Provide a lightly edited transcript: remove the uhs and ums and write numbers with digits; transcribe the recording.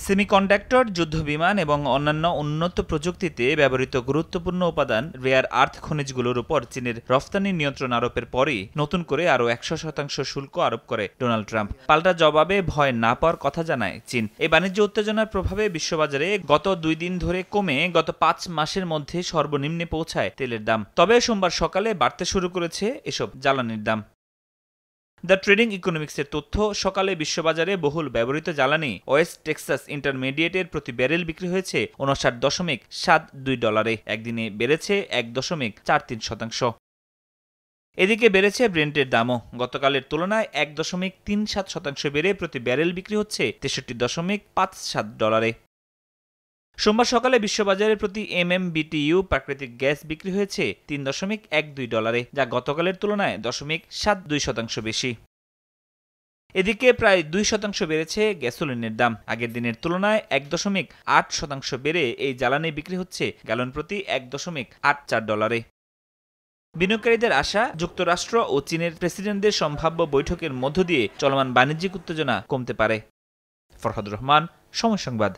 Semiconductor, যুদ্ধবিমান এবং অন্যান্য উন্নত প্রযুক্তিতে ব্যবহৃত গুরুত্বপূর্ণ উপাদান রেয়ার আর্থ খনিজগুলোর উপর চীনের রফতানি নিয়ন্ত্রণ আরোপের পরই নতুন করে আরও 100% শুল্ক আরোপ করে ডোনাল্ড ট্রাম্প। পাল্টা জবাবে ভয় না পাওয়ার কথা জানায় চীন। এই বাণিজ্য উত্তেজনার প্রভাবে বিশ্ববাজারে গত 2 দিন ধরে কমে গত 5 মাসের মধ্যে সর্বনিম্নে পৌঁছায় তেলের দাম। তবে সোমবার সকালে বাড়তে শুরু করেছে এসব জ্বালানির দাম। দ্য ট্রেডিং ইকোনমিক্সের তথ্য, সকালে বিশ্ববাজারে বহুল ব্যবহৃত জ্বালানি ওয়েস্ট টেক্সাস ইন্টারমিডিয়েটের প্রতি ব্যারেল বিক্রি হয়েছে $59.72। একদিনে বেড়েছে 1.43%। এদিকে বেড়েছে ব্রেন্টের দামও। গতকালের তুলনায় 1.37% বেড়ে প্রতি ব্যারেল বিক্রি হচ্ছে $63.57। সোমবার সকালে বিশ্ববাজারে প্রতি MMBTU প্রাকৃতিক গ্যাস বিক্রি হয়েছে $3.12, যা গতকালের তুলনায় 0.72% বেশি। এদিকে প্রায় 2% বেড়েছে গ্যাসোলিনের দাম। আগের দিনের তুলনায় 1.8% বেড়ে এই জ্বালানি বিক্রি হচ্ছে গ্যালন প্রতি $1.84। বিনিয়োগকারীদের আশা, যুক্তরাষ্ট্র ও চীনের প্রেসিডেন্টদের সম্ভাব্য বৈঠকের মধ্য দিয়ে চলমান বাণিজ্যিক উত্তেজনা কমতে পারে। ফরহাদ রহমান, সময় সংবাদ।